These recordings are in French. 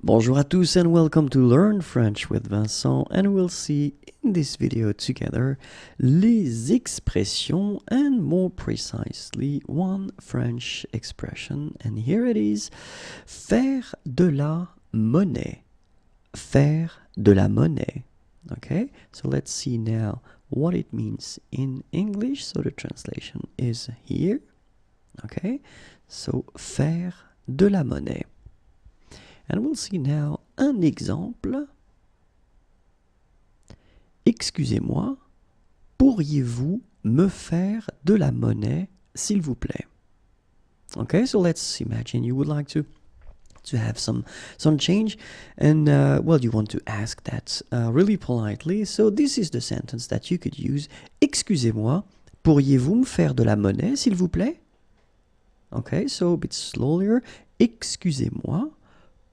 Bonjour à tous and welcome to Learn French with Vincent, and we'll see in this video together les expressions and more precisely one French expression, and here it is: faire de la monnaie. Faire de la monnaie. Okay, so let's see now what it means in English. So the translation is here. Okay, so faire de la monnaie. And we'll see now un exemple. Excusez-moi, pourriez-vous me faire de la monnaie, s'il vous plaît? Okay, so let's imagine you would like to have some change, and well, you want to ask that really politely. So this is the sentence that you could use. Excusez-moi, pourriez-vous me faire de la monnaie, s'il vous plaît? Okay, so a bit slower. Excusez-moi,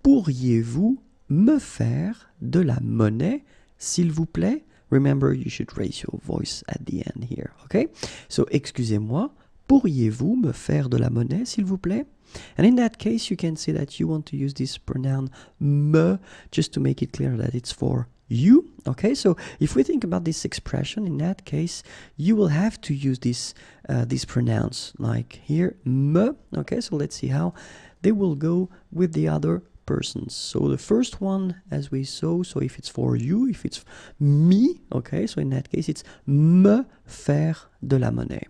pourriez-vous me faire de la monnaie, s'il vous plaît? Remember, you should raise your voice at the end here, okay? So, excusez-moi, pourriez-vous me faire de la monnaie, s'il vous plaît? And in that case, you can say that you want to use this pronoun me, just to make it clear that it's for you, okay? So, if we think about this expression, in that case, you will have to use this these pronouns, like here, me, okay? So, let's see how they will go with the other persons. So the first one, as we saw, so if it's for you, if it's me, okay, so in that case it's me faire de la monnaie.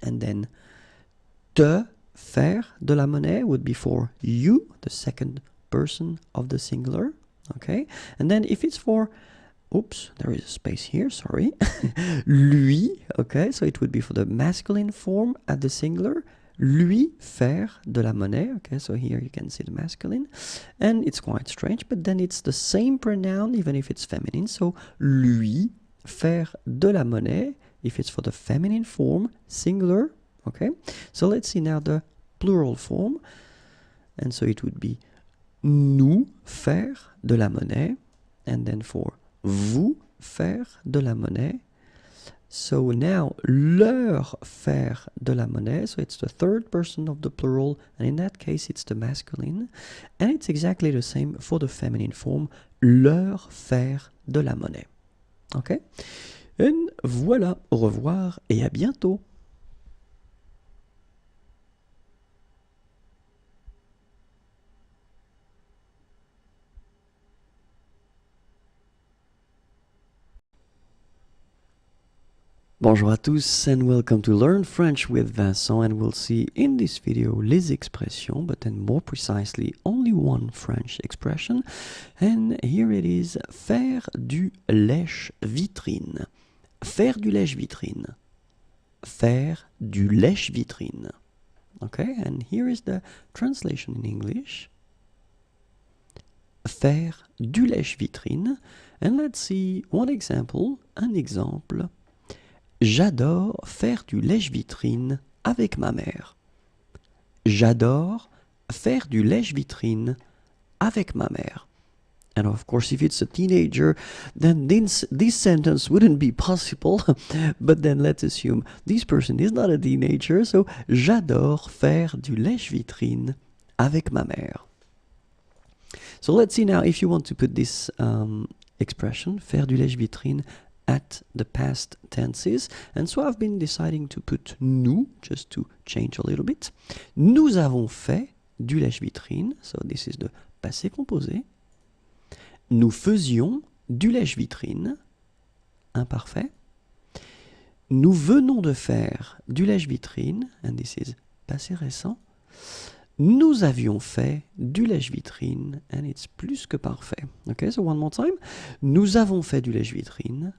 And then te faire de la monnaie would be for you, the second person of the singular, okay? And then if it's for, oops, there is a space here, sorry, lui, okay, so it would be for the masculine form at the singular. Lui faire de la monnaie, okay, so here you can see the masculine, and it's quite strange, but then it's the same pronoun even if it's feminine, so lui faire de la monnaie if it's for the feminine form, singular, okay. So let's see now the plural form, and so it would be nous faire de la monnaie, and then for vous faire de la monnaie. So now, leur faire de la monnaie, so it's the third person of the plural, and in that case it's the masculine, and it's exactly the same for the feminine form, leur faire de la monnaie. Okay? And voilà, au revoir et à bientôt. Bonjour à tous and welcome to Learn French with Vincent, and we'll see in this video les expressions, but then more precisely only one French expression, and here it is: faire du lèche-vitrine. Faire du lèche-vitrine. Faire du lèche-vitrine. Okay, and here is the translation in English. Faire du lèche-vitrine, and let's see one example, un exemple. J'adore faire du lèche-vitrine avec ma mère. J'adore faire du lèche-vitrine avec ma mère. And of course, if it's a teenager, then this sentence wouldn't be possible. But then let's assume this person is not a teenager, so j'adore faire du lèche-vitrine avec ma mère. So let's see now if you want to put this expression, faire du lèche-vitrine, at the past tenses, and so I've been deciding to put nous, just to change a little bit. Nous avons fait du lèche-vitrine, so this is the passé composé. Nous faisions du lèche-vitrine, imparfait. Nous venons de faire du lèche-vitrine, and this is passé récent. Nous avions fait du lèche-vitrine, and it's plus que parfait. Okay, so one more time. Nous avons fait du lèche-vitrine.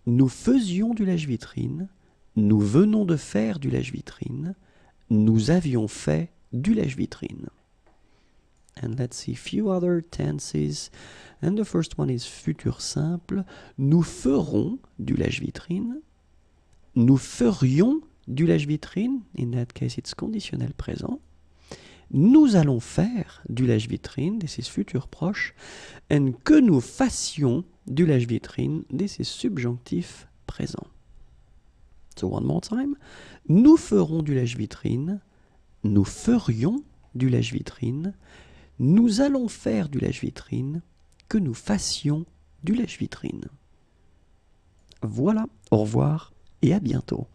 Nous faisions du lèche-vitrine, nous venons de faire du lèche-vitrine, nous avions fait du lèche-vitrine. And let's see a few other tenses. And the first one is futur simple. Nous ferons du lèche-vitrine. Nous ferions du lèche-vitrine. In that case, it's conditionnel présent. Nous allons faire du lèche-vitrine. This is futur proche. And que nous fassions du lèche-vitrine, this is subjonctif présent. So one more time. Nous ferons du lèche-vitrine. Nous ferions du lèche-vitrine. nous allons faire du lèche-vitrine, que nous fassions du lèche-vitrine. Voilà, au revoir et à bientôt.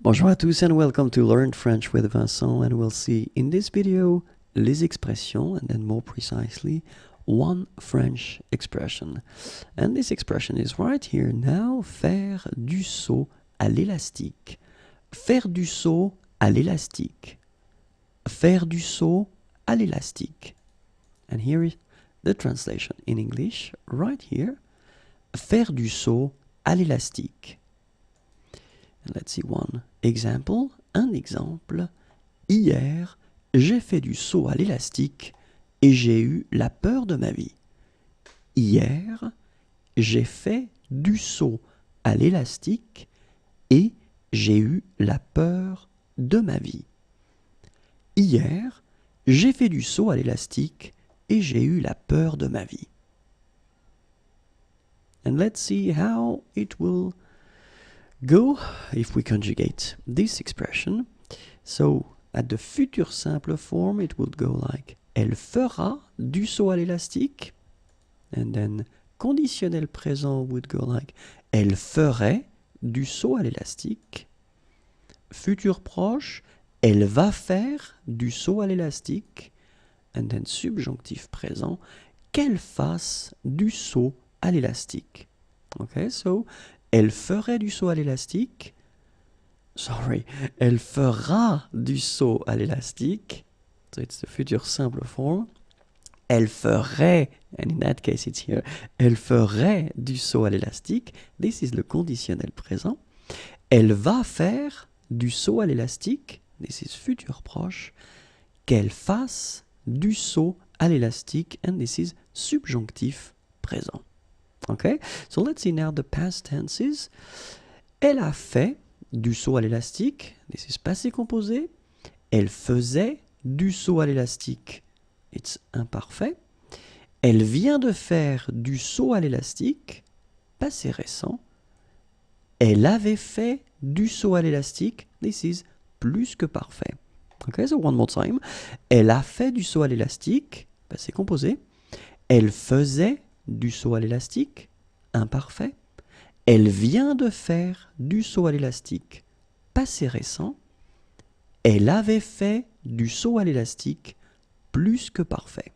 Bonjour à tous and welcome to Learn French with Vincent, and we'll see in this video les expressions, and then more precisely one French expression. And this expression is right here now, faire du saut à l'élastique. Faire du saut à l'élastique. Faire du saut à l'élastique. And here is the translation in English, right here. Faire du saut à l'élastique. And let's see one example. Un exemple. Hier, j'ai fait du saut à l'élastique et j'ai eu la peur de ma vie. Hier, j'ai fait du saut à l'élastique et j'ai eu la peur de ma vie. Hier, j'ai fait du saut à l'élastique et j'ai eu la peur de ma vie. And let's see how it will go if we conjugate this expression. So at the future simple form it would go like elle fera du saut à l'élastique, and then conditionnel présent would go like elle ferait du saut à l'élastique. Futur proche, elle va faire du saut à l'élastique, and then subjonctif présent, qu'elle fasse du saut à l'élastique. Okay, so elle ferait du saut à l'élastique. Sorry, elle fera du saut à l'élastique. So it's the future simple form. Elle ferait, and in that case it's here, elle ferait du saut à l'élastique. This is le conditionnel présent. Elle va faire du saut à l'élastique. This is futur proche. Qu'elle fasse du saut à l'élastique. And this is subjonctif présent. Okay, so let's see now the past tenses. Elle a fait du saut à l'élastique. This is passé composé. Elle faisait du saut à l'élastique. It's imparfait. Elle vient de faire du saut à l'élastique. Passé récent. Elle avait fait du saut à l'élastique. This is plus que parfait. Okay, so one more time. Elle a fait du saut à l'élastique. Passé composé. Elle faisait du saut à l'élastique, imparfait. Elle vient de faire du saut à l'élastique, passé récent. Elle avait fait du saut à l'élastique, plus que parfait.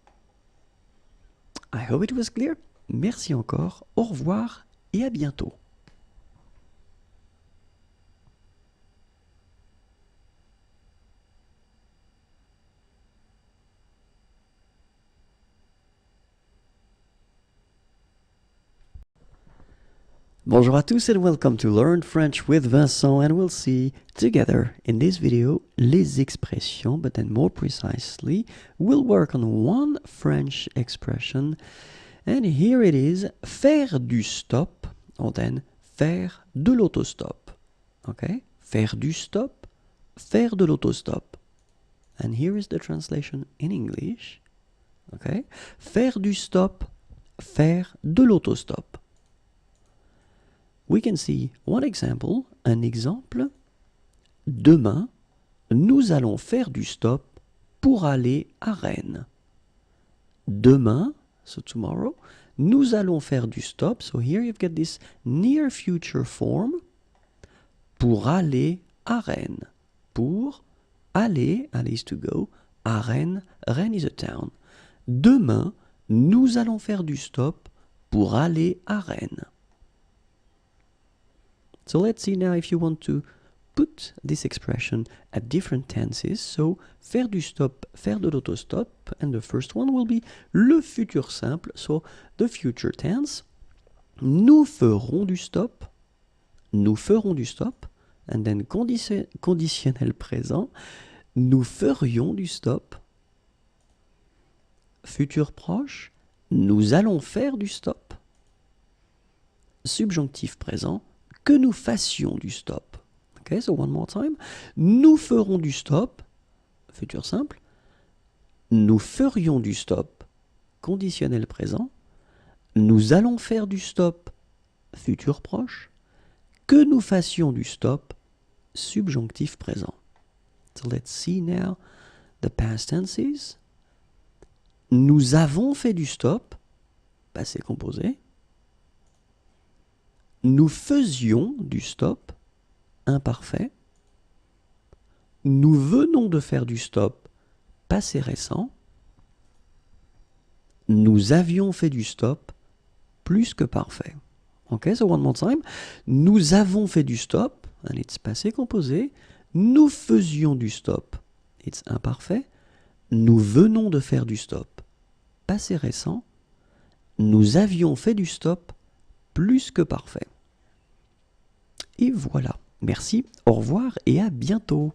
I hope it was clear. Merci encore, au revoir et à bientôt. Bonjour à tous and welcome to Learn French with Vincent, and we'll see together in this video les expressions, but then more precisely we'll work on one French expression, and here it is, faire du stop, or then faire de l'autostop. Okay, faire du stop, faire de l'autostop. And here is the translation in English. Okay, faire du stop, faire de l'autostop. We can see one example, un exemple. Demain, nous allons faire du stop pour aller à Rennes. Demain, so tomorrow, nous allons faire du stop. So here you've got this near future form. Pour aller à Rennes. Pour aller, aller is to go, à Rennes, Rennes is a town. Demain, nous allons faire du stop pour aller à Rennes. So let's see now if you want to put this expression at different tenses. So, faire du stop, faire de l'autostop. And the first one will be le futur simple. So, the future tense. Nous ferons du stop. Nous ferons du stop. And then conditionnel présent. Nous ferions du stop. Futur proche. Nous allons faire du stop. Subjonctif présent. Que nous fassions du stop. Okay, so one more time. Nous ferons du stop, futur simple. Nous ferions du stop, conditionnel présent. Nous allons faire du stop, futur proche. Que nous fassions du stop, subjonctif présent. So let's see now the past tenses. Nous avons fait du stop, passé composé. Nous faisions du stop, imparfait. Nous venons de faire du stop, passé récent. Nous avions fait du stop, plus que parfait. Okay, so one more time. Nous avons fait du stop, and it's passé composé. Nous faisions du stop, it's imparfait. Nous venons de faire du stop, passé récent. Nous avions fait du stop, plus que parfait. Et voilà. Merci, au revoir et à bientôt.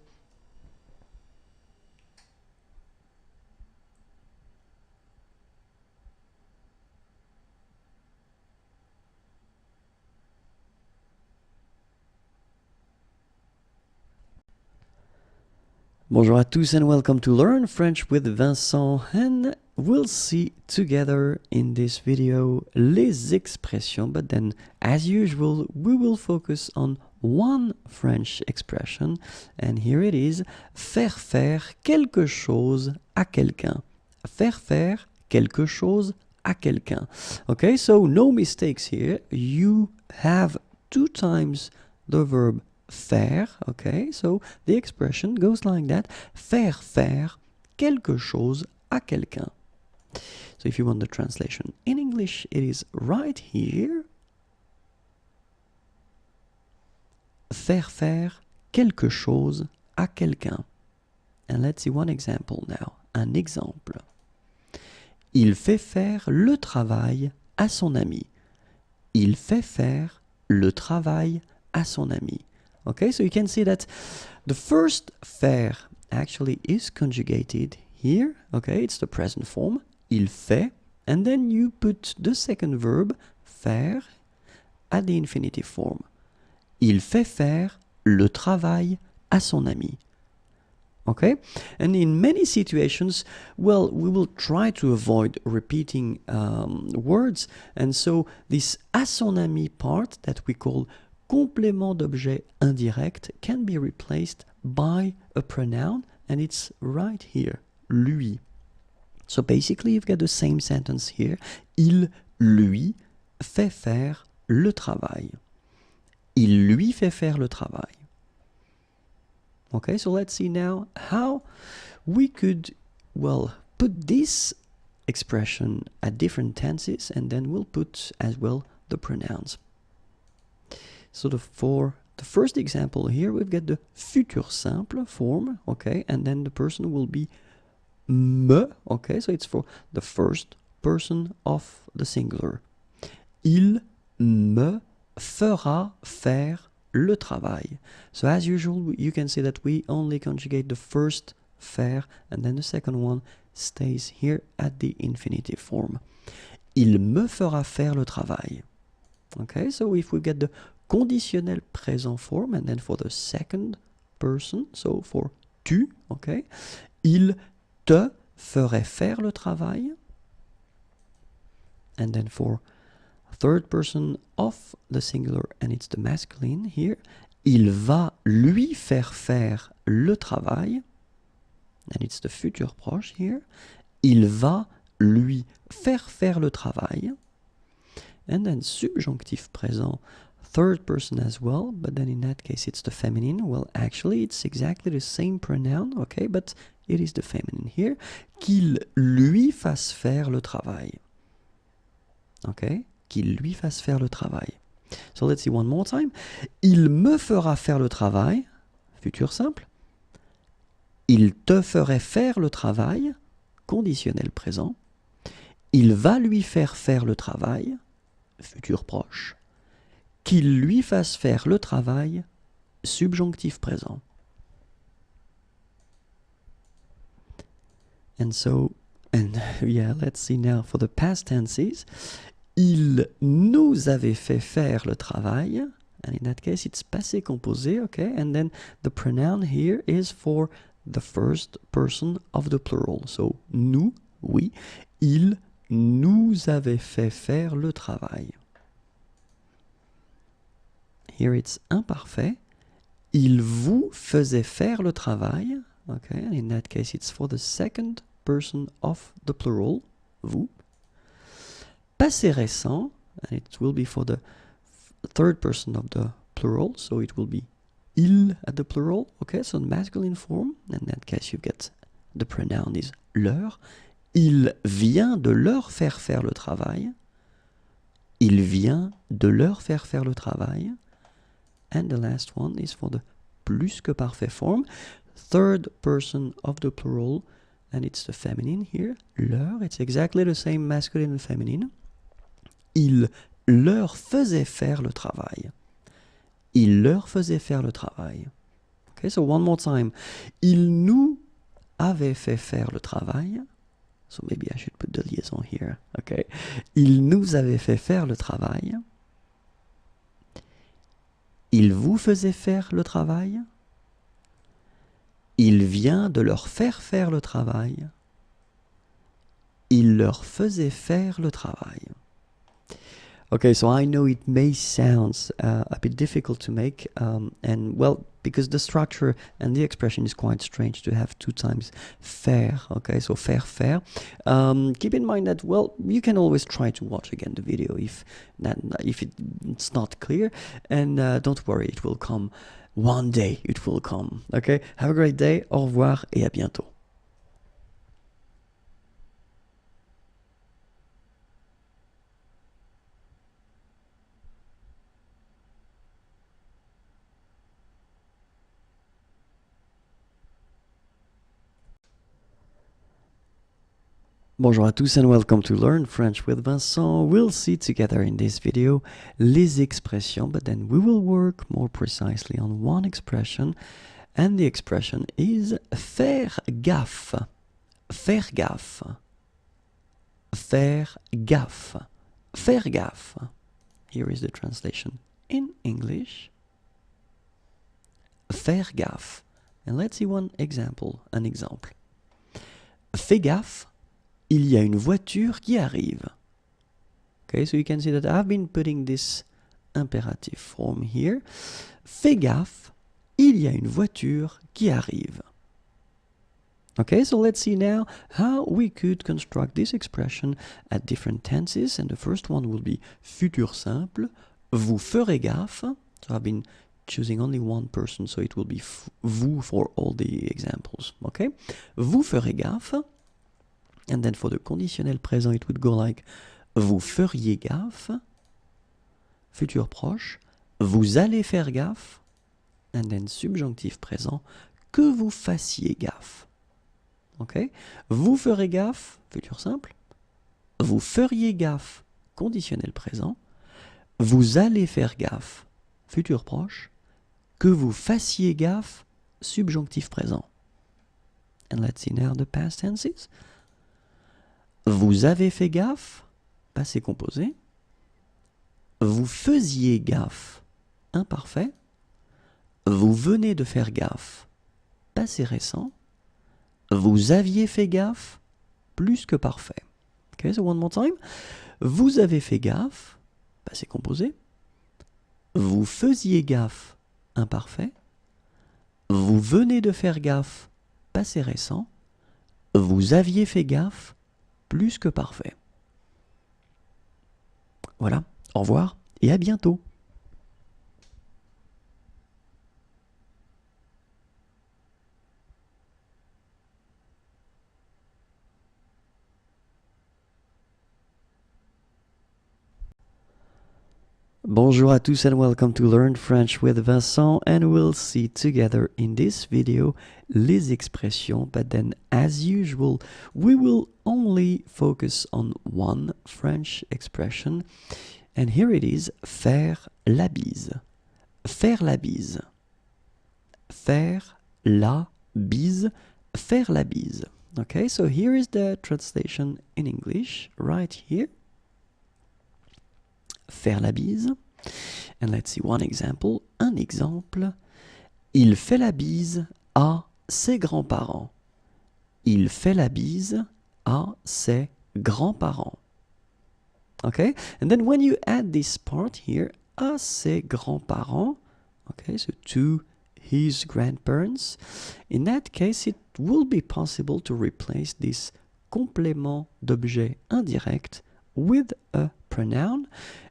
Bonjour à tous and welcome to Learn French with Vincent, and we'll see together in this video les expressions, but then as usual we will focus on one French expression, and here it is: faire faire quelque chose à quelqu'un. Faire faire quelque chose à quelqu'un. Okay, so no mistakes here. You have 2 times the verb faire, okay, so the expression goes like that: faire faire quelque chose à quelqu'un. So if you want the translation in English, it is right here. Faire faire quelque chose à quelqu'un. And let's see one example now. Un exemple. Il fait faire le travail à son ami. Il fait faire le travail à son ami. Okay, so you can see that the first faire actually is conjugated here. Okay, it's the present form. Il fait, and then you put the second verb, faire, at the infinitive form. Il fait faire le travail à son ami. Okay, and in many situations, well, we will try to avoid repeating words, and so this à son ami part that we call complément d'objet indirect can be replaced by a pronoun, and it's right here, lui. So basically you've got the same sentence here. Il lui fait faire le travail. Il lui fait faire le travail. Okay, so let's see now how we could, well, put this expression at different tenses, and then we'll put as well the pronouns. So for the first example here, we've got the futur simple form, okay, and then the person will be me, okay, so it's for the first person of the singular. Il me fera faire le travail. So as usual, you can see that we only conjugate the first faire, and then the second one stays here at the infinitive form. Il me fera faire le travail. Okay, so if we get the conditionnel présent form, and then for the second person, so for tu, okay, il te ferait faire le travail, and then for third person of the singular, and it's the masculine here, il va lui faire le travail, and it's the futur proche here, il va lui faire le travail, and then subjonctif présent, third person as well, but then in that case it's the feminine. Well, actually it's exactly the same pronoun, okay, but it is the feminine here. Qu'il lui fasse faire le travail. Okay, qu'il lui fasse faire le travail. So let's see one more time. Il me fera faire le travail, futur simple. Il te ferait faire le travail, conditionnel présent. Il va lui faire le travail, futur proche. Qu'il lui fasse faire le travail, subjonctif présent. And so, and yeah, let's see now for the past tenses. Il nous avait fait faire le travail, and in that case it's passé composé, okay, and then the pronoun here is for the first person of the plural. So, nous, oui, il nous avait fait faire le travail. Here it's imparfait. Il vous faisait faire le travail. Okay, and in that case it's for the second person of the plural, vous. Passé récent, and it will be for the third person of the plural, so it will be il at the plural, okay, so the masculine form, in that case you get the pronoun is leur. Il vient de leur faire faire le travail. Il vient de leur faire faire le travail. And the last one is for the plus que parfait form, third person of the plural, and it's the feminine here, leur, it's exactly the same masculine and feminine. Il leur faisait faire le travail. Il leur faisait faire le travail. Okay, so one more time. Il nous avait fait faire le travail. So maybe I should put the liaison here. Okay. Il nous avait fait faire le travail. Il vous faisait faire le travail. Il vient de leur faire faire le travail. Il leur faisait faire le travail. Okay, so I know it may sound a bit difficult to make, and well, because the structure and the expression is quite strange to have two times faire, okay, so faire. Keep in mind that, well, you can always try to watch again the video if it's not clear, and don't worry, it will come. One day it will come, okay? Have a great day, au revoir et à bientôt. Bonjour à tous and welcome to Learn French with Vincent. We'll see together in this video les expressions, but then we will work more precisely on one expression, and the expression is faire gaffe. Faire gaffe. Faire gaffe. Faire gaffe. Here is the translation in English. Faire gaffe. And let's see one example, an example. Fais gaffe. Il y a une voiture qui arrive. Okay, so you can see that I've been putting this imperative form here. Fais gaffe, il y a une voiture qui arrive. Okay, so let's see now how we could construct this expression at different tenses. And the first one will be futur simple. Vous ferez gaffe. So I've been choosing only one person, so it will be vous for all the examples. Okay, vous ferez gaffe. And then for the conditionnel présent, it would go like vous feriez gaffe, futur proche, vous allez faire gaffe, and then subjonctif présent, que vous fassiez gaffe. Okay? Vous ferez gaffe, futur simple, vous feriez gaffe, conditionnel présent, vous allez faire gaffe, futur proche, que vous fassiez gaffe, subjonctif présent. And let's see now the past tenses. Vous avez fait gaffe, passé composé. Vous faisiez gaffe, imparfait. Vous venez de faire gaffe, passé récent. Vous aviez fait gaffe, plus que parfait. Okay, so one more time. Vous avez fait gaffe, passé composé. Vous faisiez gaffe, imparfait. Vous venez de faire gaffe, passé récent. Vous aviez fait gaffe, plus que parfait. Voilà, au revoir et à bientôt. Bonjour à tous and welcome to Learn French with Vincent, and we'll see together in this video les expressions, but then as usual we will only focus on one French expression, and here it is, faire la bise. Faire la bise. Faire la bise. Faire la bise. Okay, so here is the translation in English right here. Faire la bise. And let's see one example. Un exemple. Il fait la bise à ses grands-parents. Il fait la bise à ses grands-parents. Okay, and then when you add this part here, à ses grands-parents, okay, so to his grandparents, in that case it will be possible to replace this complément d'objet indirect with a pronoun,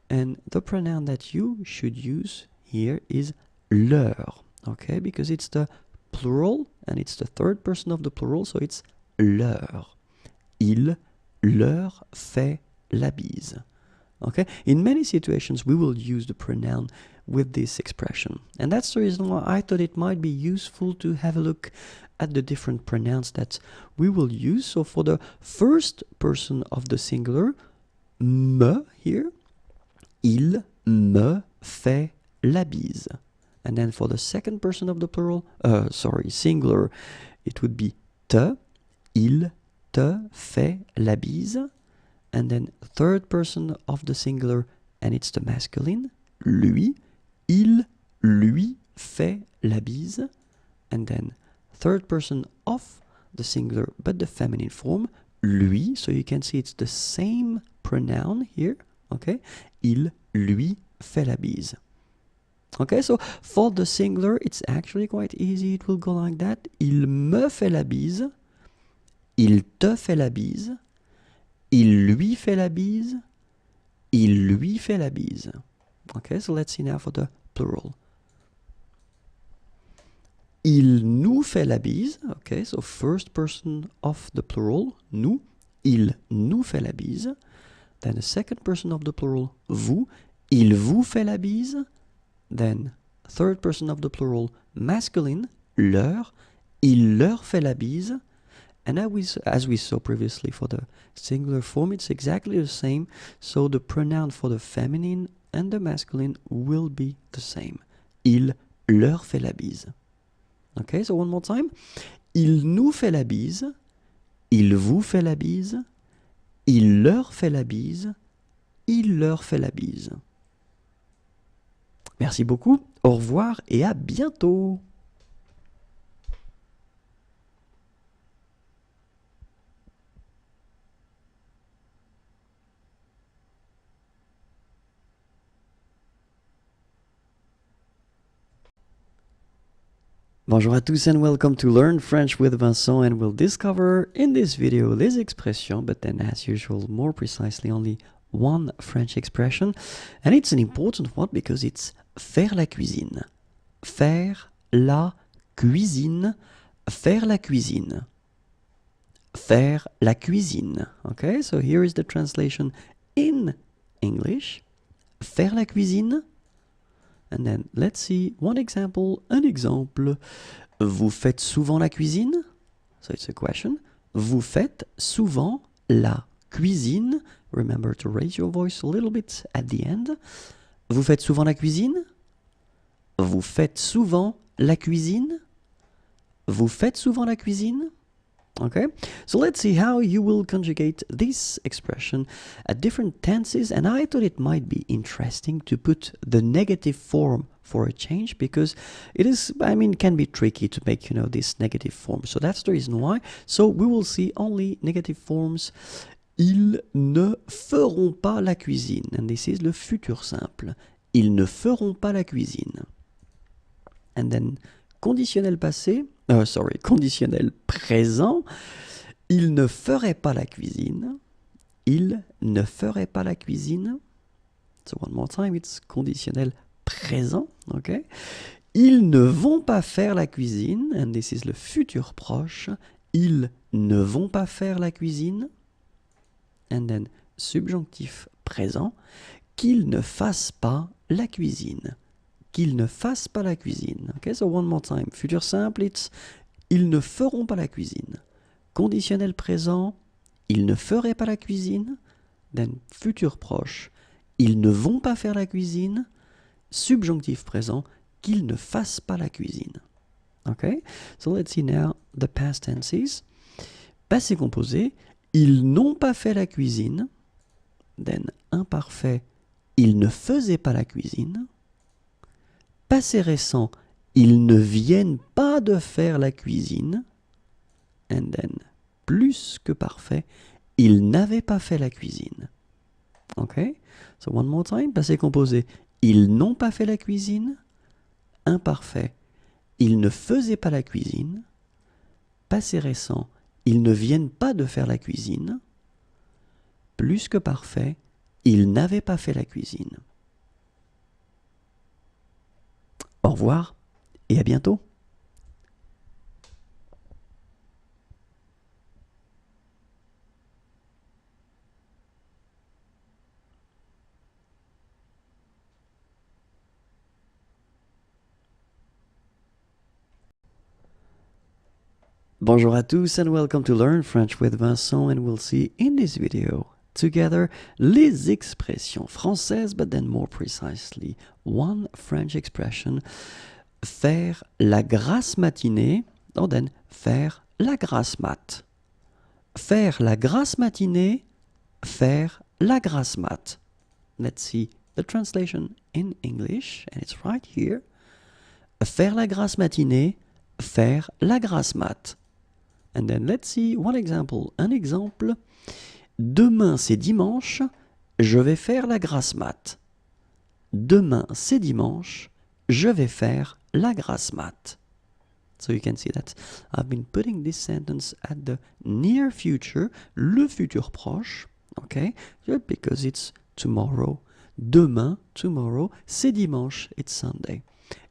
and the pronoun that you should use here is leur, okay, because it's the plural and it's the third person of the plural, so it's leur. Il leur fait la bise. Okay? In many situations, we will use the pronoun with this expression. And that's the reason why I thought it might be useful to have a look at the different pronouns that we will use. So for the first person of the singular, me here, il me fait la bise. And then for the second person of the plural, singular, it would be te, il te fait la bise. And then third person of the singular, and it's the masculine, lui, il lui fait la bise. And then third person of the singular, but the feminine form, lui, so you can see it's the same pronoun here, okay? Il lui fait la bise. Okay, so for the singular, it's actually quite easy. It will go like that. Il me fait la bise. Il te fait la bise. Il lui fait la bise. Il lui fait la bise. Okay, so let's see now for the plural. Il nous fait la bise. Okay, so first person of the plural, nous. Il nous fait la bise. Then the second person of the plural, vous. Il vous fait la bise. Then third person of the plural, masculine, leur. Il leur fait la bise. And as we saw previously for the singular form, it's exactly the same. So the pronoun for the feminine and the masculine will be the same. Il leur fait la bise. Okay, so one more time. Il nous fait la bise. Il vous fait la bise. Il leur fait la bise. Il leur fait la bise. Merci beaucoup. Au revoir et à bientôt. Bonjour à tous and welcome to Learn French with Vincent, and we'll discover in this video les expressions, but then as usual more precisely only one French expression, and it's an important one because it's faire la cuisine. Faire la cuisine. Faire la cuisine. Faire la cuisine. Okay, so here is the translation in English. Faire la cuisine. And then let's see one example. Un exemple. Vous faites souvent la cuisine? So it's a question. Vous faites souvent la cuisine? Remember to raise your voice a little bit at the end. Vous faites souvent la cuisine? Vous faites souvent la cuisine? Vous faites souvent la cuisine? Okay, so let's see how you will conjugate this expression at different tenses, and I thought it might be interesting to put the negative form for a change, because it is, can be tricky to make, this negative form. So that's the reason why. So we will see only negative forms. Ils ne feront pas la cuisine, and this is le futur simple. Ils ne feront pas la cuisine. And then conditionnel passé, conditionnel présent, il ne ferait pas la cuisine. Il ne ferait pas la cuisine. So one more time, it's conditionnel présent, okay? Ils ne vont pas faire la cuisine, and this is le futur proche. Ils ne vont pas faire la cuisine. And then subjonctif présent, qu'ils ne fassent pas la cuisine. Qu'ils ne fassent pas la cuisine. Okay, so one more time. Futur simple, it's ils ne feront pas la cuisine. Conditionnel présent, ils ne feraient pas la cuisine. Then futur proche, ils ne vont pas faire la cuisine. Subjonctif présent, qu'ils ne fassent pas la cuisine. Okay, so let's see now the past tenses. Passé composé, ils n'ont pas fait la cuisine. Then imparfait, ils ne faisaient pas la cuisine. Passé récent, ils ne viennent pas de faire la cuisine. And then, plus que parfait, il n'avait pas fait la cuisine. Ok? So one more time, passé composé. Ils n'ont pas fait la cuisine. Imparfait. Ils ne faisaient pas la cuisine. Passé récent. Ils ne viennent pas de faire la cuisine. Plus que parfait. Ils n'avaient pas fait la cuisine. Au revoir et à bientôt. Bonjour à tous and welcome to Learn French with Vincent, and we'll see in this video together les expressions françaises, but then more precisely one French expression, faire la grasse matinée, or then faire la grasse mat. Faire la grasse matinée, faire la grasse mat. Let's see the translation in English, and it's right here. Faire la grasse matinée, faire la grasse mat. And then let's see one example. Un exemple. Demain c'est dimanche, je vais faire la grasse mat. Demain c'est dimanche, je vais faire la grasse mat. So you can see that I've been putting this sentence at the near future, le futur proche, okay? Because it's tomorrow. Demain, tomorrow, c'est dimanche, it's Sunday.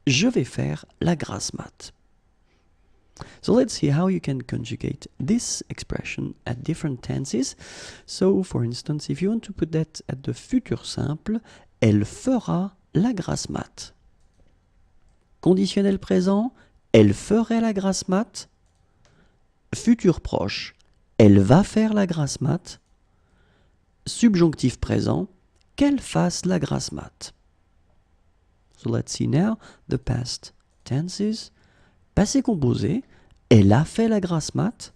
Je vais faire la grasse mat. So let's see how you can conjugate this expression at different tenses. So, for instance, if you want to put that at the futur simple, elle fera la grasse mat. Conditionnel présent, elle ferait la grasse mat. Futur proche, elle va faire la grasse mat. Subjonctif présent, qu'elle fasse la grasse mat. So let's see now the past tenses. Passé composé, elle a fait la grasse mat.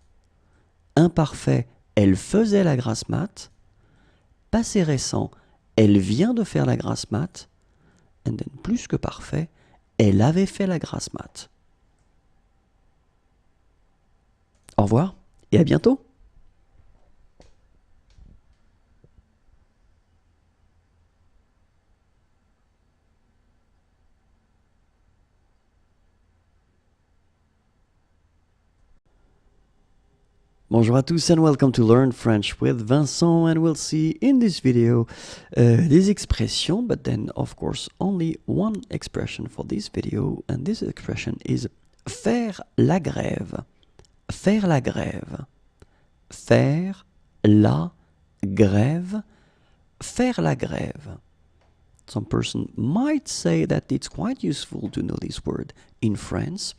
Imparfait, elle faisait la grasse mat. Passé récent, elle vient de faire la grasse mat. And then plus que parfait, elle avait fait la grasse mat. Au revoir et à bientôt. Bonjour à tous and welcome to Learn French with Vincent, and we'll see in this video des expressions, but then of course only one expression for this video, and this expression is faire la grève. Faire la grève. Faire la grève. Faire la grève. Some person might say that it's quite useful to know this word in France.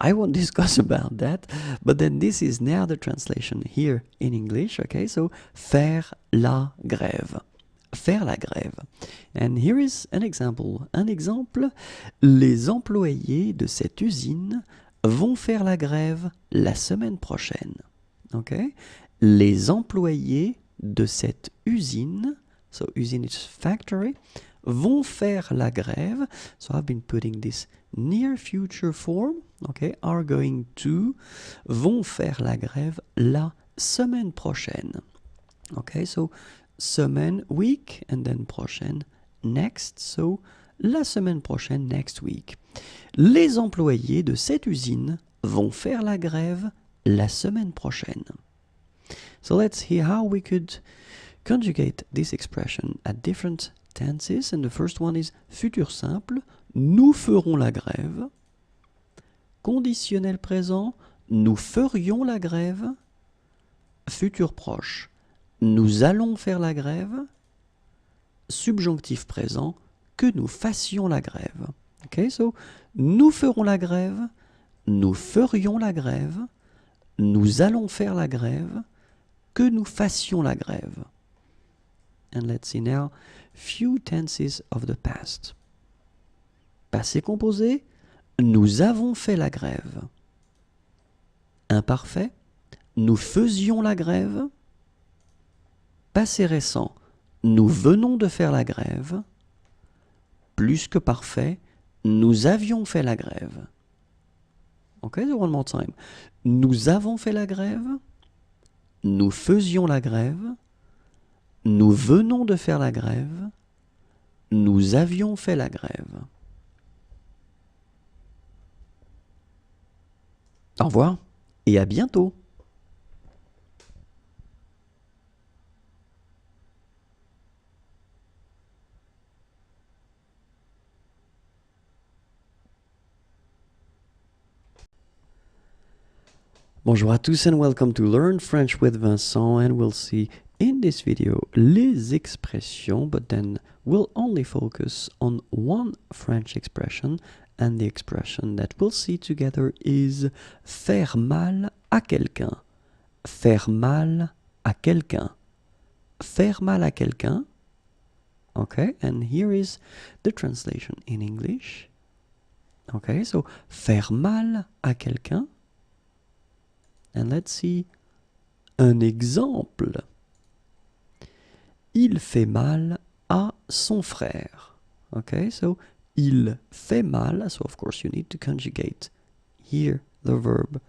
I won't discuss about that, but then this is now the translation here in English, okay? So, faire la grève. Faire la grève. And here is an example. Un exemple, les employés de cette usine vont faire la grève la semaine prochaine. Okay? Les employés de cette usine, so usine is factory, vont faire la grève. So I've been putting this near future form, okay, are going to, vont faire la grève la semaine prochaine. Okay, so semaine, week, and then prochaine, next, so la semaine prochaine, next week. Les employés de cette usine vont faire la grève la semaine prochaine. So let's hear how we could conjugate this expression at different tenses, and the first one is futur simple, nous ferons la grève. Conditionnel présent, nous ferions la grève. Futur proche, nous allons faire la grève. Subjonctif présent, que nous fassions la grève. Okay, so nous ferons la grève, nous ferions la grève, nous allons faire la grève, que nous fassions la grève. And let's see now few tenses of the past. Passé composé, nous avons fait la grève. Imparfait, nous faisions la grève. Passé récent, nous venons de faire la grève. Plus que parfait, nous avions fait la grève. Okay, so one more time. Nous avons fait la grève. nous faisions la grève, nous venons de faire la grève, nous avions fait la grève. Au revoir et à bientôt. Bonjour à tous and welcome to Learn French with Vincent, and we'll see in this video les expressions, but then we'll only focus on one French expression, and the expression that we'll see together is faire mal à quelqu'un. Faire mal à quelqu'un. Faire mal à quelqu'un. Okay, and here is the translation in English. Okay, so faire mal à quelqu'un. And let's see un exemple. Il fait mal à son frère. Okay, so il fait mal. So of course you need to conjugate here the verb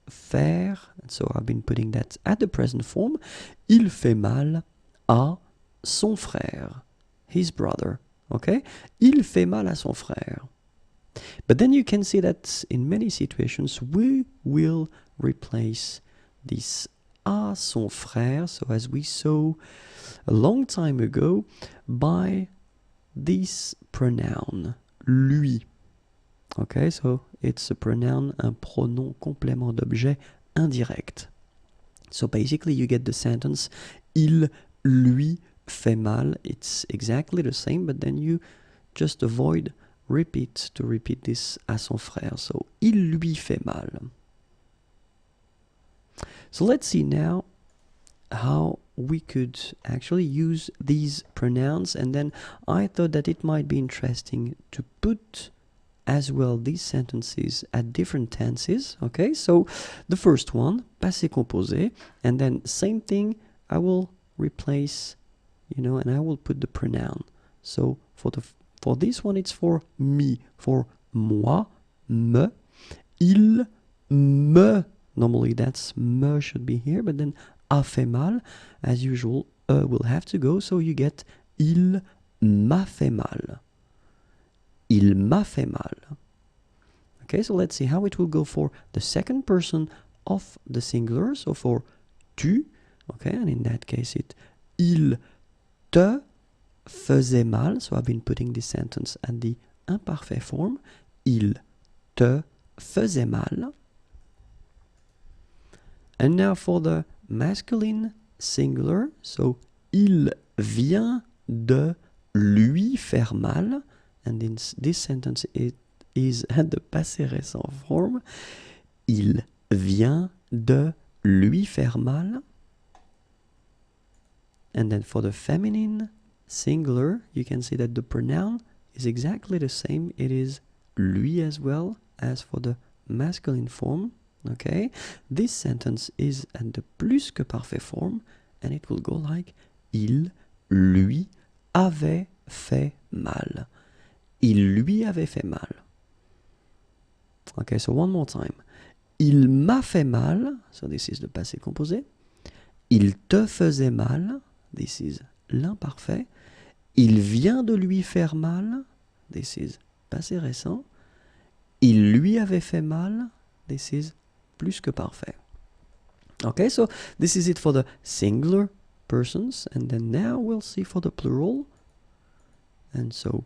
faire. And so I've been putting that at the present form. Il fait mal à son frère. His brother. Okay, il fait mal à son frère. But then you can see that in many situations we will replace this à son frère, so as we saw a long time ago, by this pronoun, lui. Okay, so it's a pronoun, un pronom complément d'objet indirect. So basically you get the sentence, il lui fait mal. It's exactly the same, but then you just avoid repeat this à son frère. So, il lui fait mal. So let's see now how we could actually use these pronouns, and then I thought that it might be interesting to put as well these sentences at different tenses. Okay, so the first one, passé composé, and then same thing, I will replace, and I will put the pronoun. So for this one, it's for me, for moi, me, il, me. Normally that's me should be here, but then a fait mal, as usual, will have to go, so you get il m'a fait mal. Il m'a fait mal. Okay, so let's see how it will go for the second person of the singular, so for tu, okay, and in that case il te faisait mal, so I've been putting this sentence at the imparfait form, il te faisait mal. And now for the masculine singular, so il vient de lui faire mal, and this sentence is at the passé récent form, il vient de lui faire mal. And then for the feminine singular, you can see that the pronoun is exactly the same. It is lui as well as for the masculine form. Okay, this sentence is at the plus que parfait form, and it will go like il lui avait fait mal. Il lui avait fait mal. Okay, so one more time. Il m'a fait mal, so this is the passé composé. Il te faisait mal, this is l'imparfait. Il vient de lui faire mal, this is passé récent. Il lui avait fait mal, this is plus que parfait. Okay, so this is it for the singular persons, and then now we'll see for the plural. And so,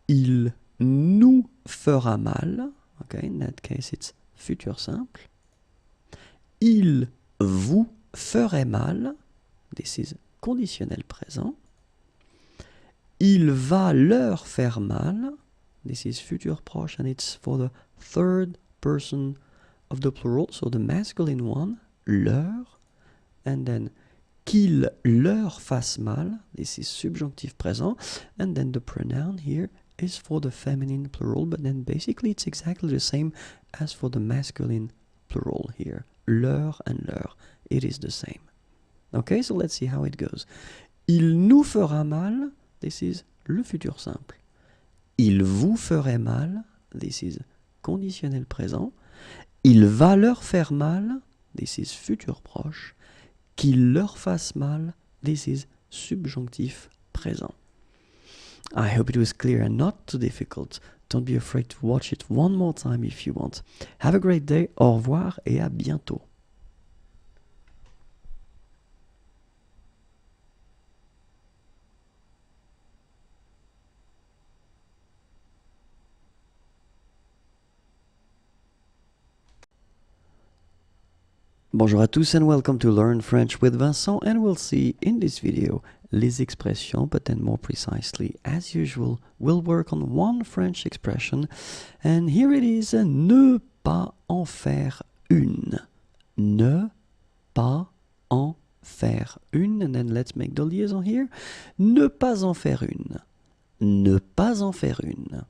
il nous fera mal. Okay, in that case it's futur simple. Il vous ferait mal. This is conditionnel présent. Il va leur faire mal. This is futur proche, and it's for the third person of the plural, so the masculine one, leur, and then qu'il leur fasse mal, this is subjonctif présent, and then the pronoun here is for the feminine plural, but then basically it's exactly the same as for the masculine plural here, leur and leur, it is the same. Okay, so let's see how it goes. Il nous fera mal, this is le futur simple. Il vous ferait mal, this is conditionnel présent. Il va leur faire mal, this is futur proche. qu'il leur fasse mal, this is subjonctif présent. I hope it was clear and not too difficult. Don't be afraid to watch it one more time if you want. Have a great day, au revoir et à bientôt. Bonjour à tous and welcome to Learn French with Vincent, and we'll see in this video les expressions, but then more precisely, as usual, we'll work on one French expression, and here it is, ne pas en faire une. Ne pas en faire une, and then let's make the liaison here. Ne pas en faire une. Ne pas en faire une.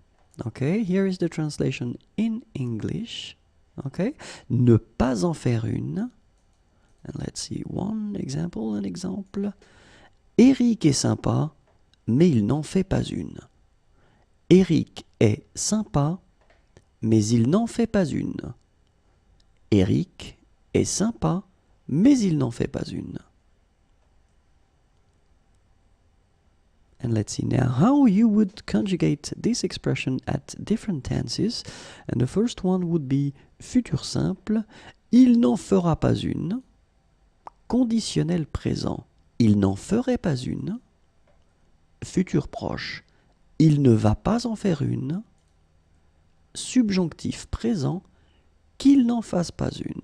Okay, here is the translation in English. Okay, ne pas en faire une. And let's see one example, un exemple. Eric est sympa, mais il n'en fait pas une. Eric est sympa, mais il n'en fait pas une. Eric est sympa, mais il n'en fait pas une. And let's see now how you would conjugate this expression at different tenses. And the first one would be futur simple, il n'en fera pas une. Conditionnel présent, il n'en ferait pas une. Futur proche, il ne va pas en faire une. Subjonctif présent, qu'il n'en fasse pas une.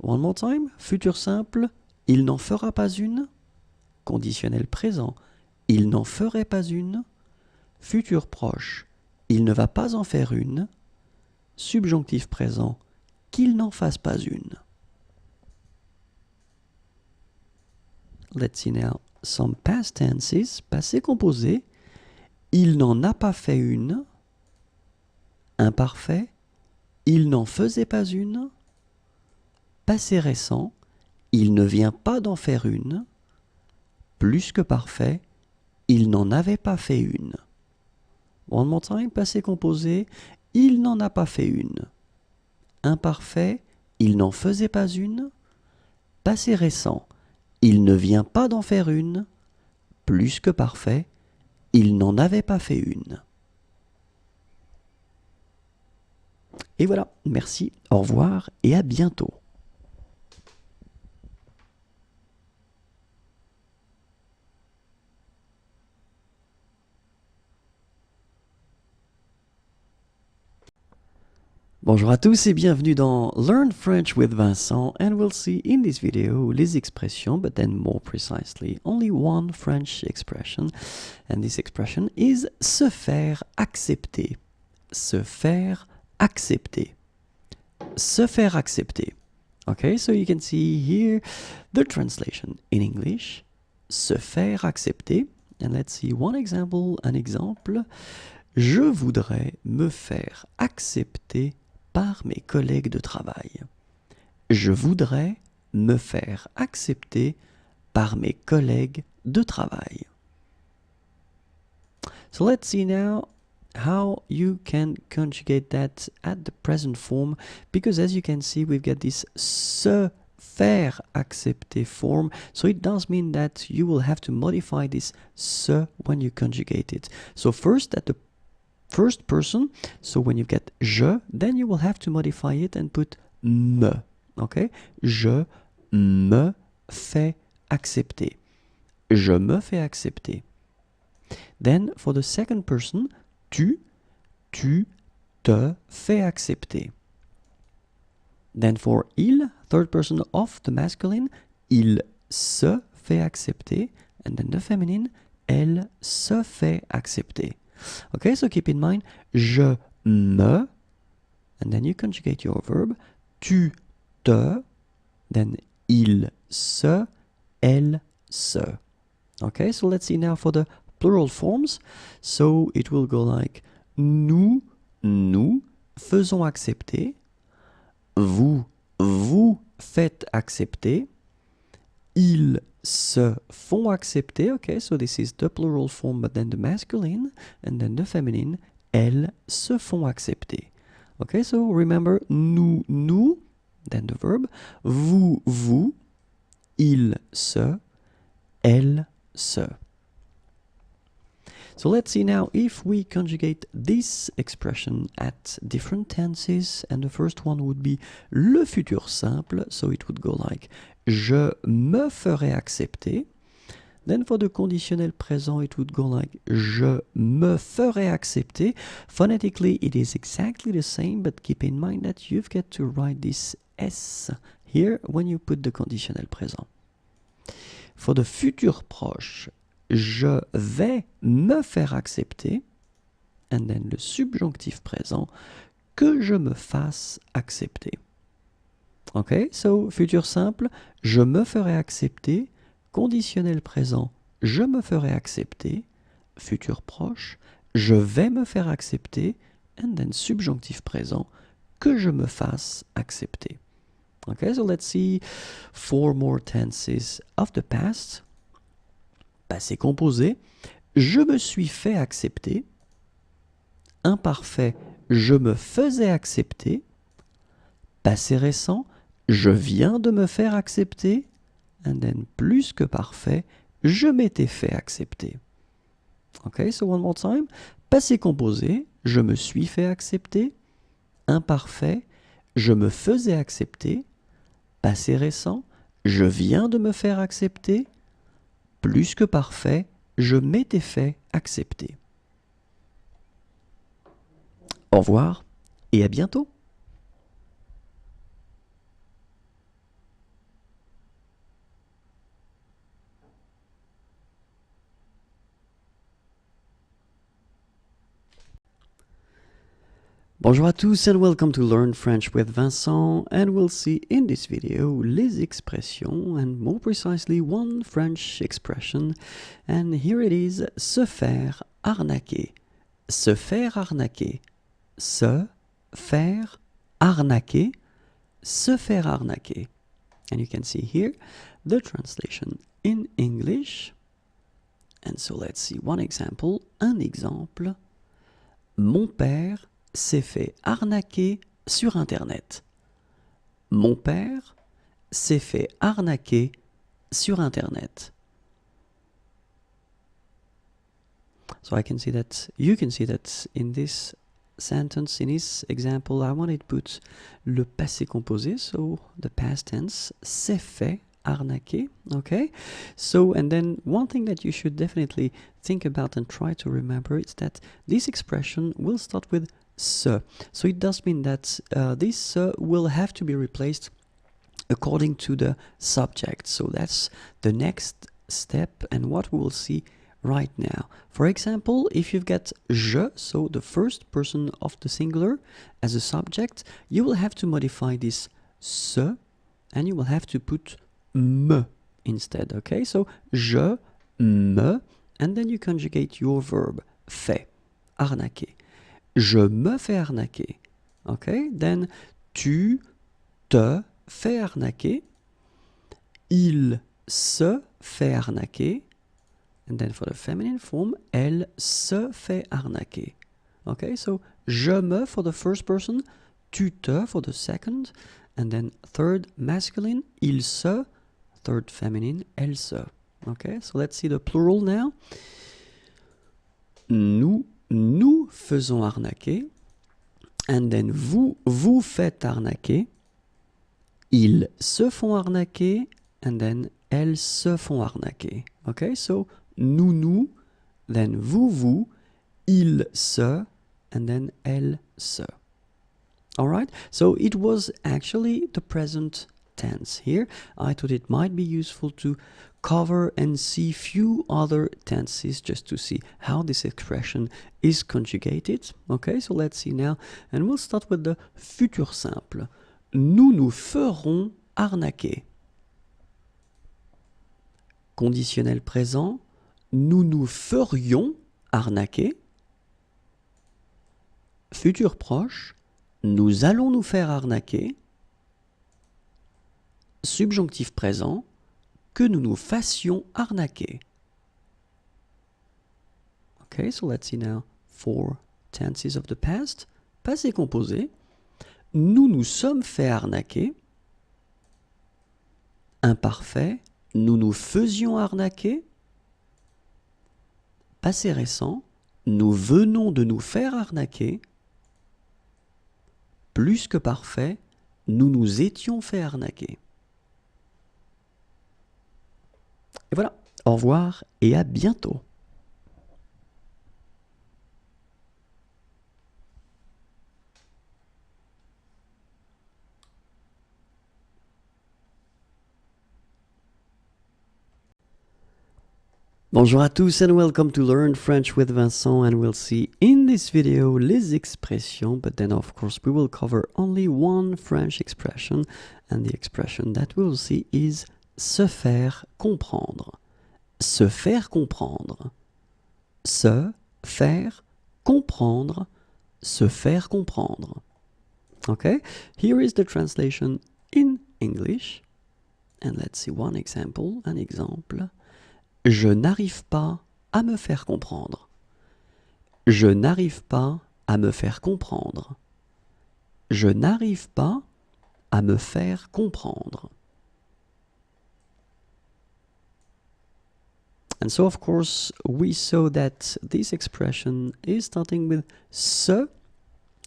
One more time, futur simple, il n'en fera pas une. Conditionnel présent, il n'en ferait pas une. Futur proche, il ne va pas en faire une. Subjonctif présent, qu'il n'en fasse pas une. Let's see now some past tenses, passé composé. Il n'en a pas fait une. Imparfait, il n'en faisait pas une. Passé récent, il ne vient pas d'en faire une. Plus que parfait, il n'en avait pas fait une. One more time, passé composé, il n'en a pas fait une. Imparfait, il n'en faisait pas une. Passé récent, il ne vient pas d'en faire une. Plus que parfait, il n'en avait pas fait une. Et voilà, merci, au revoir et à bientôt. Bonjour à tous et bienvenue dans Learn French with Vincent, and we'll see in this video les expressions, but then more precisely only one French expression, and this expression is se faire accepter. Se faire accepter. Se faire accepter. Okay, so you can see here the translation in English, se faire accepter, and let's see one example, un exemple. Je voudrais me faire accepter par mes collègues de travail. Je voudrais me faire accepter par mes collègues de travail. So let's see now how you can conjugate that at the present form, because as you can see we've got this se faire accepter form, so it does mean that you will have to modify this se when you conjugate it. So first at the first person, so when you get je, then you will have to modify it and put me, okay? Je me fais accepter. Je me fais accepter. Then for the second person, tu te fais accepter. Then for il, third person of the masculine, il se fait accepter, and then the feminine, elle se fait accepter. Okay, so keep in mind, je me, and then you conjugate your verb, tu te, then il se, elle se. Okay, so let's see now for the plural forms. So it will go like, nous faisons accepter, vous faites accepter, ils se font accepter. Okay, so this is the plural form, but then the masculine, and then the feminine, elles se font accepter. Okay, so remember, nous, then the verb, vous, il se, elle se. So let's see now if we conjugate this expression at different tenses, and the first one would be le futur simple, so it would go like je me ferai accepter. Then for the conditionnel présent, it would go like je me ferai accepter. Phonetically, it is exactly the same, but keep in mind that you've got to write this S here when you put the conditionnel présent. For the futur proche, je vais me faire accepter, and then le subjonctif présent, que je me fasse accepter. Ok, so futur simple, je me ferai accepter, conditionnel présent, je me ferai accepter, futur proche, je vais me faire accepter, and then subjonctif présent, que je me fasse accepter. Okay, so let's see 4 more tenses of the past. Passé composé, je me suis fait accepter. Imparfait, je me faisais accepter. Passé récent, je viens de me faire accepter. And then plus que parfait, je m'étais fait accepter. Okay, so one more time. Passé composé, je me suis fait accepter. Imparfait, je me faisais accepter. Passé récent, je viens de me faire accepter. Plus que parfait, je m'étais fait accepter. Au revoir et à bientôt. Bonjour à tous and welcome to Learn French with Vincent, and we'll see in this video les expressions, and more precisely one French expression, and here it is, se faire arnaquer. Se faire arnaquer. Se faire arnaquer. Se faire arnaquer. And you can see here the translation in English. And so let's see one example. Un exemple. Mon père s'est fait arnaquer sur Internet. Mon père s'est fait arnaquer sur Internet. So I can see that, you can see that in this sentence, in this example, I wanted to put le passé composé, so the past tense, s'est fait arnaquer, okay? So, and then one thing that you should definitely think about and try to remember is that this expression will start with se. So it does mean that this se will have to be replaced according to the subject. So that's the next step and what we will see right now. For example, if you've got je, so the first person of the singular as a subject, you will have to modify this se and you will have to put me instead, okay? So je, me, and then you conjugate your verb, fait, arnaquer. Je me fais arnaquer. Okay? Then tu te fais arnaquer. Il se fait arnaquer. And then for the feminine form, elle se fait arnaquer. Okay? So je me for the first person, tu te for the second, and then third masculine, il se, third feminine, elle se. Okay? So let's see the plural now. Nous faisons arnaquer, and then vous faites arnaquer, ils se font arnaquer, and then elles se font arnaquer. Okay, so nous, then vous, ils se, and then elles se. Alright, so it was actually the present tense here. I thought it might be useful to cover and see few other tenses just to see how this expression is conjugated. Okay, so let's see now, and we'll start with the futur simple. Nous ferons arnaquer. Conditionnel présent, nous ferions arnaquer. Futur proche, nous allons nous faire arnaquer. Subjonctif présent, que nous nous fassions arnaquer. Okay, so let's see now 4 tenses of the past. Passé composé. Nous nous sommes fait arnaquer. Imparfait. nous nous faisions arnaquer. Passé récent, nous venons de nous faire arnaquer. Plus que parfait, nous nous étions fait arnaquer. Et voilà, au revoir et à bientôt. Bonjour à tous and welcome to Learn French with Vincent, and we'll see in this video les expressions, but then of course we will cover only one French expression, and the expression that we'll see is se faire comprendre. Se faire comprendre. Se faire comprendre. Se faire comprendre. Okay, here is the translation in English, and let's see one example, un exemple. Je n'arrive pas à me faire comprendre. Je n'arrive pas à me faire comprendre. Je n'arrive pas à me faire comprendre. And so, of course, we saw that this expression is starting with se,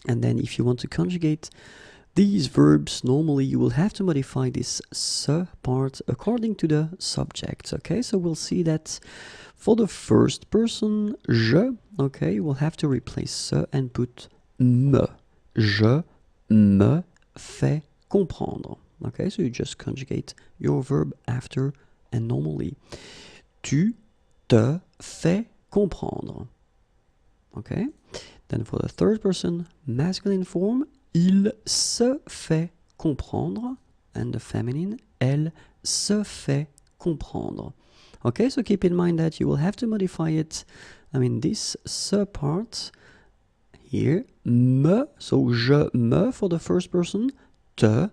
and then if you want to conjugate these verbs, normally you will have to modify this se part according to the subject, okay? So we'll see that for the first person, je, okay, you will have to replace se and put me. Je me fais comprendre, okay? So you just conjugate your verb after and normally. Tu te fais comprendre, okay? Then for the third person, masculine form, il se fait comprendre, and the feminine, elle se fait comprendre. Okay, so keep in mind that you will have to modify it. I mean, this se part here, me, so je me for the first person, te,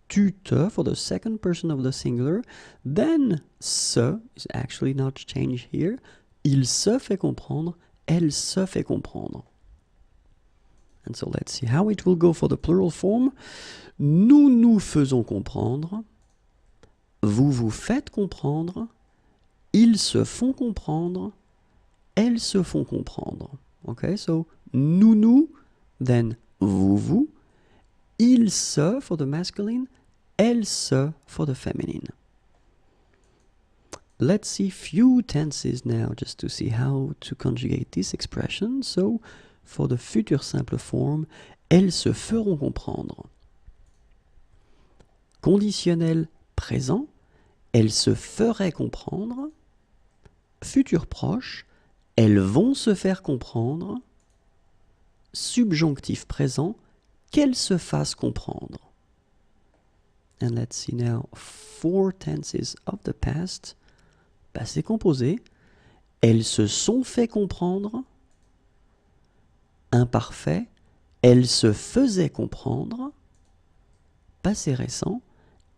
tu te for the second person of the singular, then se is actually not changed here, il se fait comprendre, elle se fait comprendre. And so let's see how it will go for the plural form. Nous nous faisons comprendre. Vous vous faites comprendre. Ils se font comprendre. Elles se font comprendre. Okay, so nous, then vous. Ils se for the masculine. Elles se for the feminine. Let's see few tenses now just to see how to conjugate this expression. So, for the future simple form, elles se feront comprendre. Conditionnel présent, elles se feraient comprendre. Futur proche, elles vont se faire comprendre. Subjonctif présent, qu'elles se fassent comprendre. And let's see now 4 tenses of the past. Passé composé, elles se sont fait comprendre. Imparfait, elles se faisaient comprendre. Passé récent,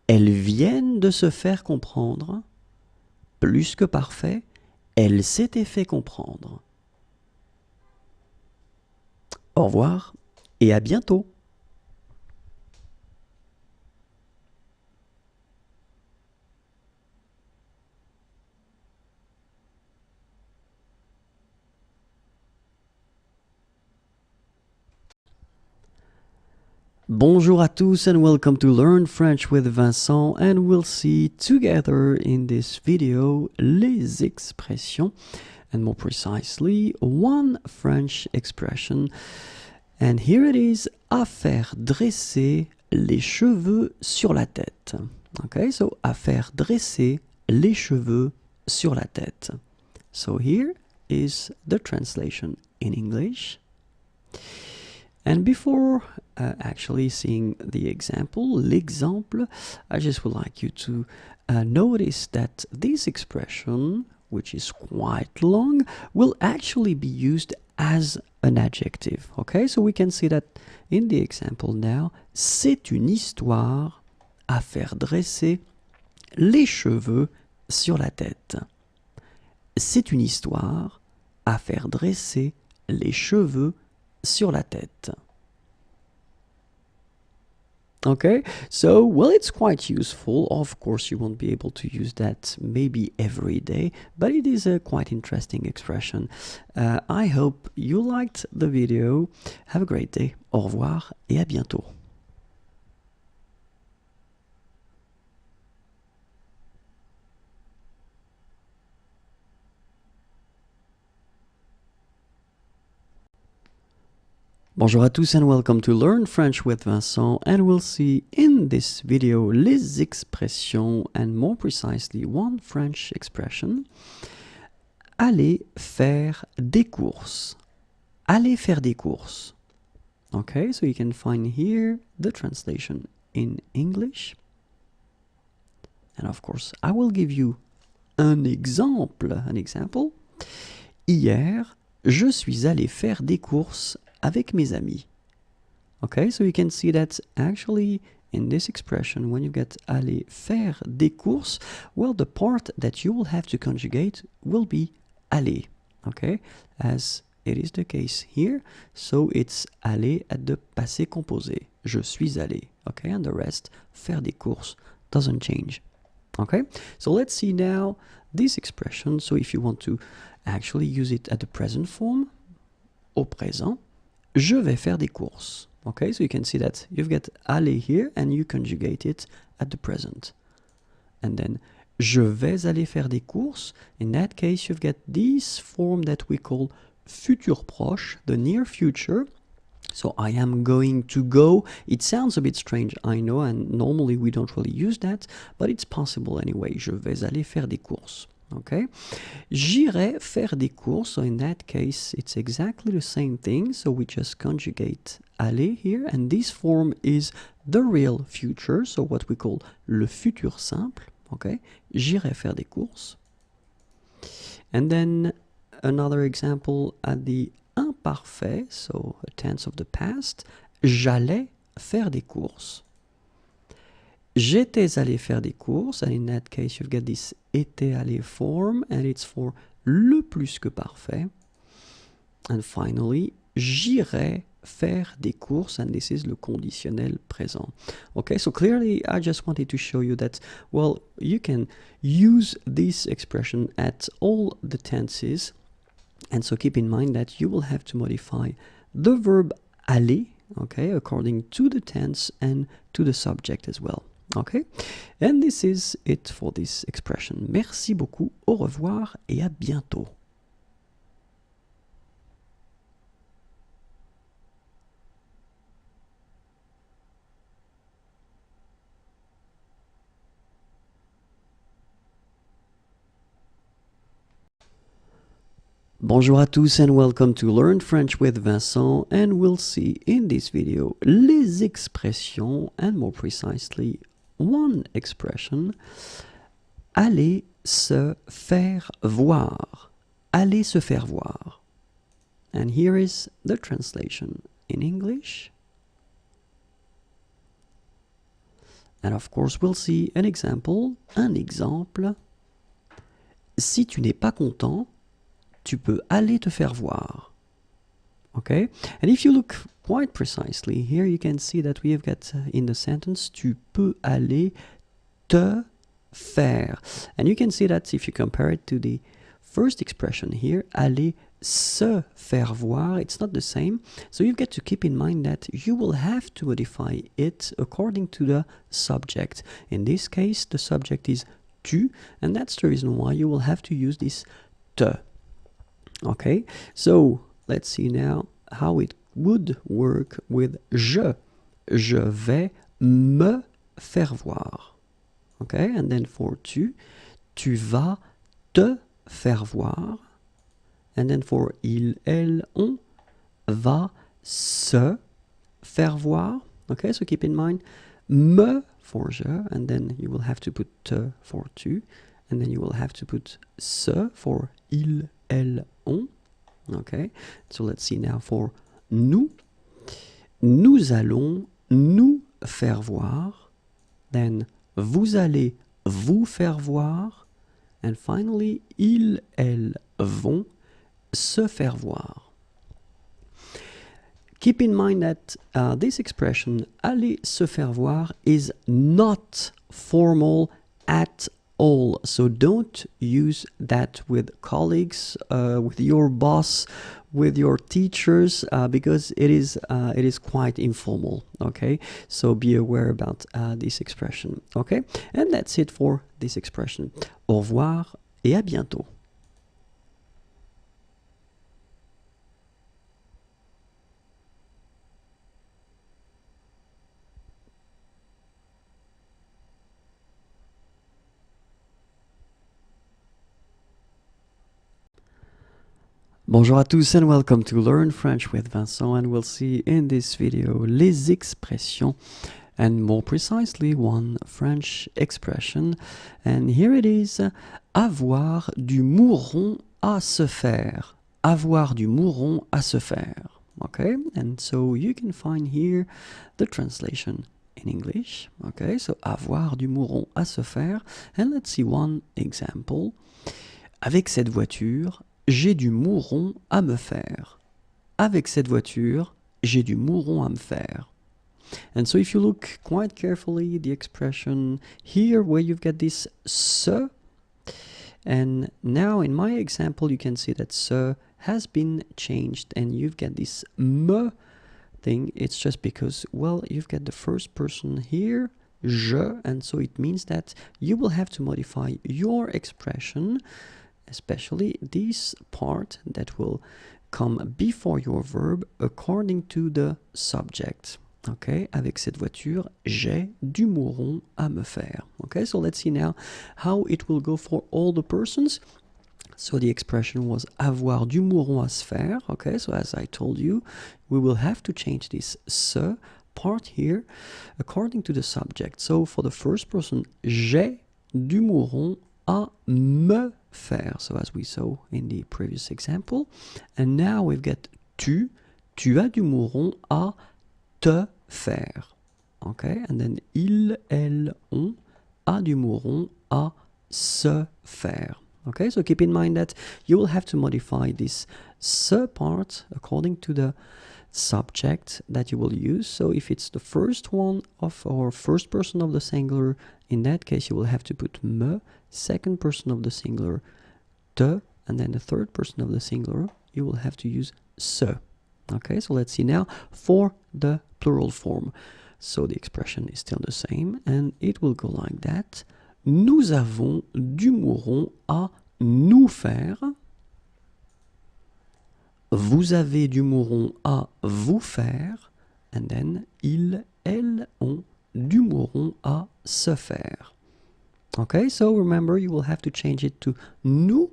elles viennent de se faire comprendre. Plus que parfait, elles s'étaient fait comprendre. Au revoir et à bientôt. Bonjour à tous and welcome to Learn French with Vincent, and we'll see together in this video les expressions, and more precisely one French expression, and here it is, à faire dresser les cheveux sur la tête. Okay, so à faire dresser les cheveux sur la tête. So here is the translation in English. And before actually seeing the example, l'exemple, I just would like you to notice that this expression, which is quite long, will actually be used as an adjective. Okay, so we can see that in the example now, c'est une histoire à faire dresser les cheveux sur la tête. C'est une histoire à faire dresser les cheveux sur la tête. Okay, so well, it's quite useful. Of course, you won't be able to use that maybe every day, but it is a quite interesting expression. I hope you liked the video. Have a great day. Au revoir et à bientôt. Bonjour à tous and welcome to Learn French with Vincent, and we'll see in this video les expressions and more precisely one French expression. Aller faire des courses. Aller faire des courses. Okay, so you can find here the translation in English. And of course, I will give you an example. Hier, je suis allé faire des courses avec mes amis. Okay, so you can see that actually in this expression, when you get aller faire des courses, well, the part that you will have to conjugate will be aller, okay, as it is the case here. So it's aller at the passé composé. Je suis allé, okay, and the rest, faire des courses, doesn't change. Okay, so let's see now this expression. So if you want to actually use it at the present form, au présent, je vais faire des courses. Okay, so you can see that you've got aller here and you conjugate it at the present. And then, je vais aller faire des courses. In that case, you've got this form that we call futur proche, the near future. So I am going to go. It sounds a bit strange, I know, and normally we don't really use that, but it's possible anyway. Je vais aller faire des courses. Okay, j'irai faire des courses. So in that case, it's exactly the same thing. So we just conjugate aller here, and this form is the real future. So what we call le futur simple. Okay, j'irai faire des courses. And then another example at the imparfait, so a tense of the past. J'allais faire des courses. J'étais allé faire des courses, and in that case you've got this été allé form, and it's for le plus que parfait. And finally, j'irai faire des courses, and this is le conditionnel présent. Okay, so clearly I just wanted to show you that, well, you can use this expression at all the tenses, and so keep in mind that you will have to modify the verb aller, okay, according to the tense and to the subject as well. Okay, and this is it for this expression. Merci beaucoup, au revoir et à bientôt. Bonjour à tous and welcome to Learn French with Vincent, and we'll see in this video les expressions and more precisely one expression, aller se faire voir. Aller se faire voir. And here is the translation in English. And of course we'll see an example, un exemple. Si tu n'es pas content, tu peux aller te faire voir. Okay? And if you look quite precisely, here you can see that we have got in the sentence, tu peux aller te faire. And you can see that if you compare it to the first expression here, aller se faire voir, it's not the same. So you've got to keep in mind that you will have to modify it according to the subject. In this case, the subject is tu, and that's the reason why you will have to use this te. Okay, so let's see now how it would work with je. Je vais me faire voir. Okay, and then for tu, tu vas te faire voir. And then for il, elle, on, va se faire voir. Okay, so keep in mind, me for je, and then you will have to put te for tu, and then you will have to put se for il, elle, on. Okay, so let's see now for nous. Nous allons nous faire voir. Then vous allez vous faire voir. And finally, ils, elles vont se faire voir. keep in mind that this expression, aller se faire voir, is not formal at all. So don't use that with colleagues, with your boss, with your teachers, because it is quite informal. Okay, so be aware about this expression. Okay, and that's it for this expression. Au revoir et à bientôt. Bonjour à tous and welcome to Learn French with Vincent, and we'll see in this video les expressions and more precisely one French expression, and here it is, avoir du mouron à se faire. Avoir du mouron à se faire. Okay, and so you can find here the translation in English. Okay, so avoir du mouron à se faire, and let's see one example. Avec cette voiture, j'ai du mouron à me faire. Avec cette voiture, j'ai du mouron à me faire. And so if you look quite carefully, the expression here where you've got this se, and now in my example you can see that se has been changed and you've got this me thing. It's just because, well, you've got the first person here, je, and so it means that you will have to modify your expression, especially this part that will come before your verb according to the subject. Okay, avec cette voiture, j'ai du mouron à me faire. Okay, so let's see now how it will go for all the persons. So the expression was avoir du mouron à se faire. Okay, so as I told you, we will have to change this se part here according to the subject. So for the first person, j'ai du mouron à me faire, so as we saw in the previous example. And now we've got tu as du mouron à te faire. Okay, and then il, elle, on a du mouron à se faire. Okay, so keep in mind that you will have to modify this se part according to the subject that you will use. So if it's the first one of or first person of the singular, in that case you will have to put me, second person of the singular, te, and then the third person of the singular, you will have to use se. Okay, so let's see now for the plural form. So the expression is still the same, and it will go like that. Nous avons du mouron à nous faire. Vous avez du mouron à vous faire. And then, ils, elles ont du mouron à se faire. Okay, so remember you will have to change it to nous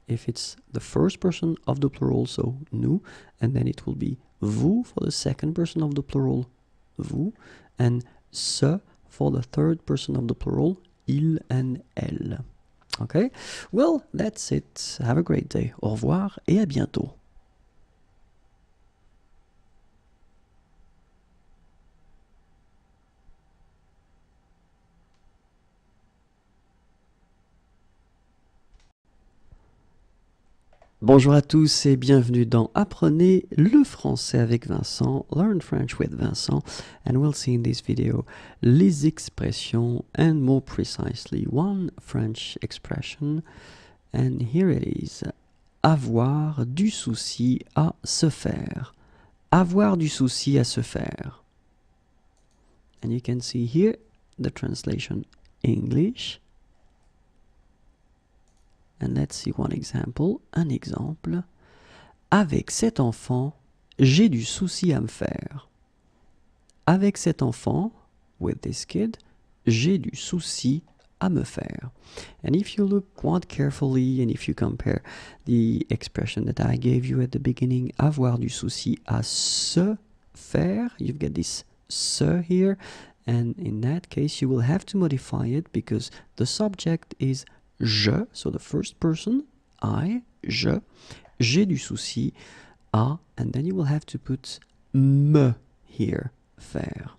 if it's the first person of the plural, so nous, and then it will be vous for the second person of the plural, vous, and se for the third person of the plural, il and elle. Okay, well, that's it. Have a great day. Au revoir et à bientôt. Bonjour à tous et bienvenue dans Apprenez le français avec Vincent, Learn French with Vincent, and we'll see in this video les expressions and more precisely one French expression, and here it is, avoir du souci à se faire, avoir du souci à se faire, and you can see here the translation English. And let's see one example. Un exemple. Avec cet enfant, j'ai du souci à me faire. Avec cet enfant, with this kid, j'ai du souci à me faire. And if you look quite carefully and if you compare the expression that I gave you at the beginning, avoir du souci à se faire, you've got this se here. And in that case, you will have to modify it because the subject is je, so the first person, I, je, j'ai du souci à, and then you will have to put me here, faire.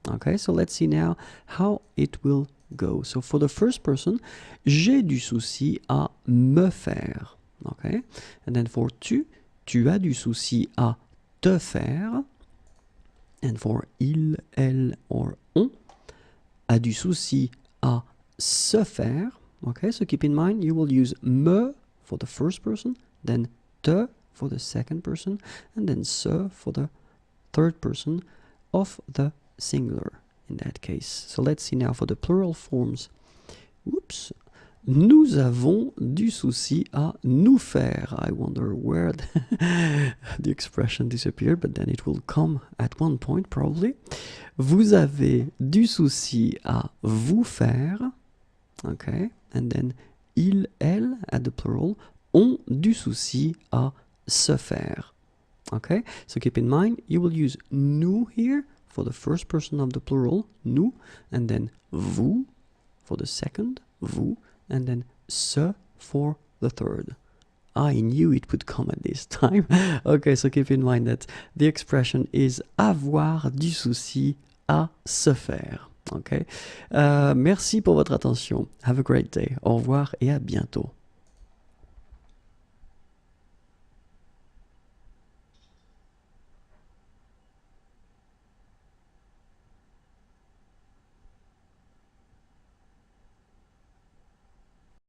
Okay, so let's see now how it will go. So for the first person, j'ai du souci à me faire. Okay, and then for tu as du souci à te faire. And for il, elle, or on, a du souci à se faire. Okay, so keep in mind, you will use me for the first person, then te for the second person, and then se for the third person of the singular in that case. So let's see now for the plural forms. Oops. Nous avons du souci à nous faire. I wonder where the expression disappeared, but then it will come at one point probably. Vous avez du souci à vous faire. Okay, and then il, elle, at the plural, ont du souci à se faire. Okay, so keep in mind, you will use nous here for the first person of the plural, nous, and then vous for the second, vous, and then se for the third. I knew it would come at this time. Okay, so keep in mind that the expression is avoir du souci à se faire. Okay, merci pour votre attention. Have a great day. Au revoir et à bientôt.